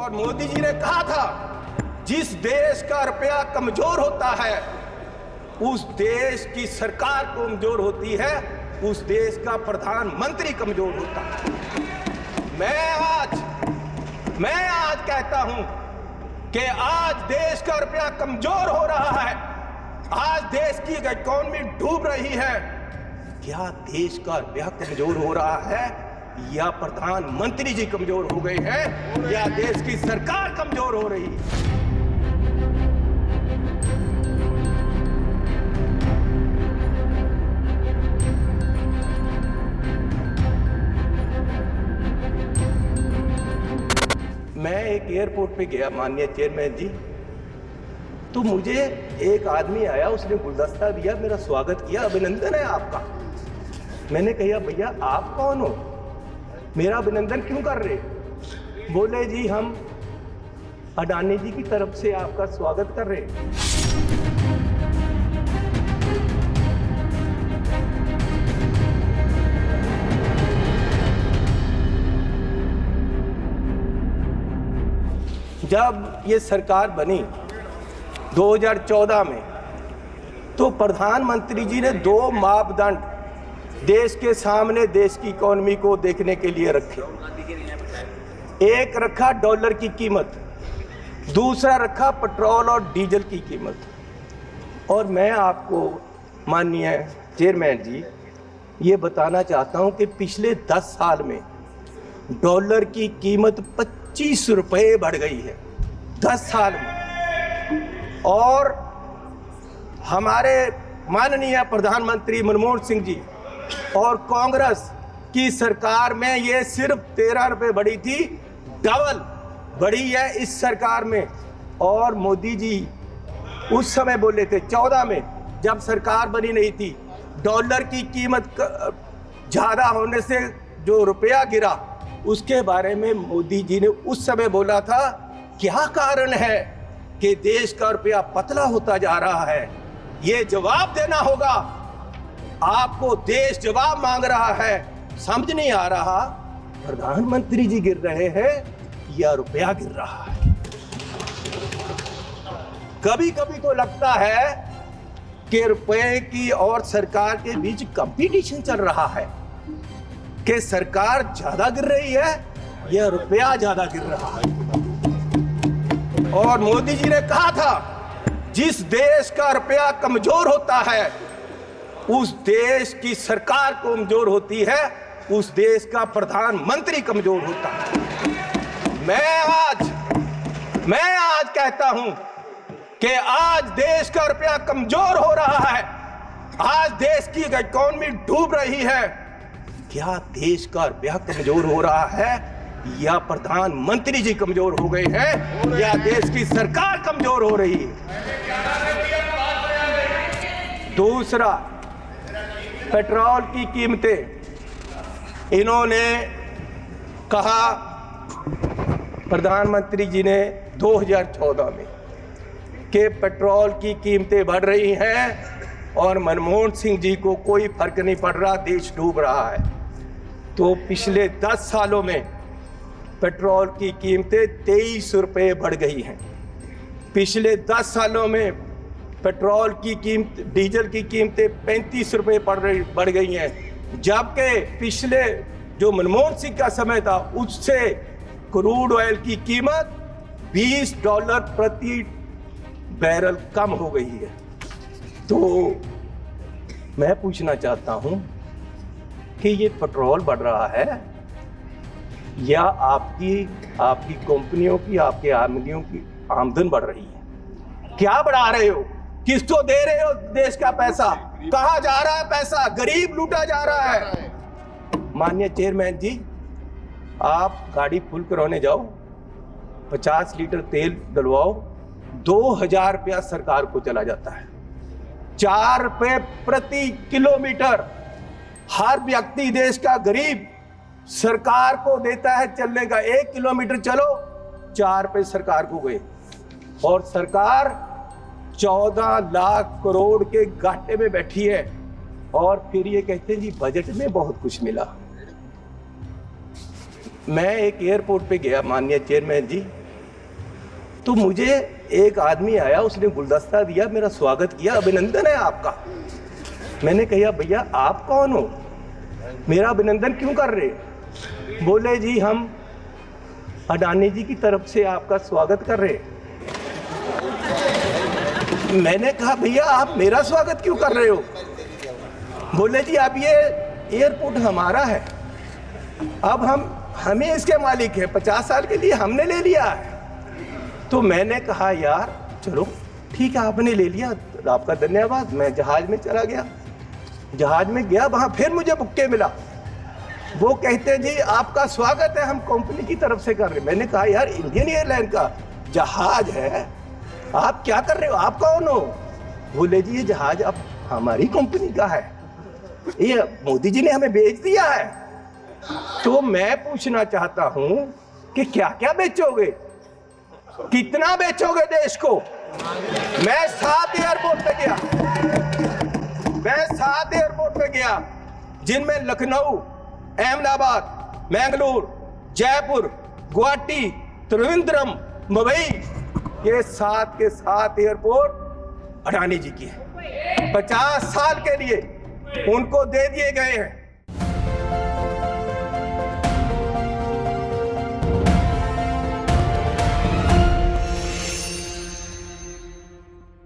और मोदी जी ने कहा था जिस देश का रुपया कमजोर होता है उस देश की सरकार कमजोर होती है, उस देश का प्रधानमंत्री कमजोर होता है। मैं आज कहता हूं कि आज देश का रुपया कमजोर हो रहा है, आज देश की इकोनॉमी डूब रही है। क्या देश का रुपया कमजोर हो रहा है या प्रधानमंत्री जी कमजोर हो गए हैं या देश की सरकार कमजोर हो रही है? मैं एक एयरपोर्ट पे गया माननीय चेयरमैन जी, तो मुझे एक आदमी आया, उसने गुलदस्ता दिया, मेरा स्वागत किया, अभिनंदन है आपका। मैंने कहा भैया आप कौन हो, मेरा अभिनंदन क्यों कर रहे? बोले जी हम अडानी जी की तरफ से आपका स्वागत कर रहे हैं। जब ये सरकार बनी 2014 में, तो प्रधानमंत्री जी ने दो मापदंड देश के सामने देश की इकोनॉमी को देखने के लिए रखे। एक रखा डॉलर की कीमत, दूसरा रखा पेट्रोल और डीजल की कीमत। और मैं आपको माननीय चेयरमैन जी ये बताना चाहता हूं कि पिछले 10 साल में डॉलर की कीमत 25 रुपये बढ़ गई है 10 साल में। और हमारे माननीय प्रधानमंत्री मनमोहन सिंह जी और कांग्रेस की सरकार में ये सिर्फ 13 रुपये बढ़ी थी, डबल बढ़ी है इस सरकार में। और मोदी जी उस समय बोले थे 14 में, जब सरकार बनी नहीं थी, डॉलर की कीमत ज़्यादा होने से जो रुपया गिरा उसके बारे में मोदी जी ने उस समय बोला था क्या कारण है कि देश का रुपया पतला होता जा रहा है, ये जवाब देना होगा आपको। देश जवाब मांग रहा है, समझ नहीं आ रहा प्रधानमंत्री जी गिर रहे हैं या रुपया गिर रहा है। कभी कभी तो लगता है कि रुपए की और सरकार के बीच कंपटीशन चल रहा है कि सरकार ज्यादा गिर रही है या रुपया ज्यादा गिर रहा है। और मोदी जी ने कहा था जिस देश का रुपया कमजोर होता है उस देश की सरकार कमजोर होती है, उस देश का प्रधानमंत्री कमजोर होता है। मैं आज कहता हूं कि आज देश का रुपया कमजोर हो रहा है, आज देश की इकोनॉमी डूब रही है। क्या देश का रुपया कमजोर हो रहा है या प्रधानमंत्री जी कमजोर हो गए हैं या देश की सरकार कमजोर हो रही है? दूसरा, पेट्रोल की कीमतें। इन्होंने कहा प्रधानमंत्री जी ने 2014 में कि पेट्रोल की कीमतें बढ़ रही हैं और मनमोहन सिंह जी को कोई फर्क नहीं पड़ रहा, देश डूब रहा है। तो पिछले 10 सालों में पेट्रोल की कीमतें 23 रुपये बढ़ गई हैं। पिछले 10 सालों में पेट्रोल की कीमत, डीजल की कीमतें 35 रुपये बढ़ गई हैं। जबकि पिछले जो मनमोहन सिंह का समय था उससे क्रूड ऑयल की कीमत $20 प्रति बैरल कम हो गई है। तो मैं पूछना चाहता हूं कि ये पेट्रोल बढ़ रहा है या आपकी कंपनियों की, आपके आदमियों की आमदन बढ़ रही है? क्या बढ़ा रहे हो, किसको दे रहे हो देश का पैसा, कहां जा रहा है पैसा? गरीब लूटा जा रहा है। माननीय चेयरमैन जी, आप गाड़ी फुल कराने जाओ, 50 लीटर तेल डलवाओ, 2000 रुपया सरकार को चला जाता है। 4 रुपये प्रति किलोमीटर हर व्यक्ति देश का गरीब सरकार को देता है चलने का। 1 किलोमीटर चलो 4 रुपये सरकार को गए। और सरकार 14 लाख करोड़ के घाटे में बैठी है और फिर ये कहते हैं जी बजट में बहुत कुछ मिला। मैं एक एयरपोर्ट पे गया माननीय चेयरमैन जी, तो मुझे एक आदमी आया, उसने गुलदस्ता दिया, मेरा स्वागत किया, अभिनंदन है आपका। मैंने कहा भैया आप कौन हो, मेरा अभिनंदन क्यों कर रहे? बोले जी हम अडानी जी की तरफ से आपका स्वागत कर रहे। मैंने कहा भैया आप मेरा स्वागत क्यों कर रहे हो? बोले जी अब ये एयरपोर्ट हमारा है, अब हमें इसके मालिक है, 50 साल के लिए हमने ले लिया है। तो मैंने कहा यार चलो ठीक है, आपने ले लिया, आपका धन्यवाद। मैं जहाज में चला गया, जहाज में गया, वहां फिर मुझे बुक्के मिला। वो कहते हैं जी आपका स्वागत है, हम कंपनी की तरफ से कर रहे हैं। मैंने कहा यार इंडियन एयरलाइन का जहाज है, आप क्या कर रहे हो, आप कौन हो? बोले जी ये जहाज अब हमारी कंपनी का है, ये मोदी जी ने हमें बेच दिया है। तो मैं पूछना चाहता हूं कि क्या क्या बेचोगे, कितना बेचोगे देश को? मैं 7 एयरपोर्ट पे गया, मैं 7 एयरपोर्ट पे गया, जिनमें लखनऊ, अहमदाबाद, मैंगलोर, जयपुर, गुवाहाटी, त्रिवेंद्रम, मुंबई, ये 7 के 7 एयरपोर्ट अडानी जी की है। 50 साल के लिए उनको दे दिए गए हैं।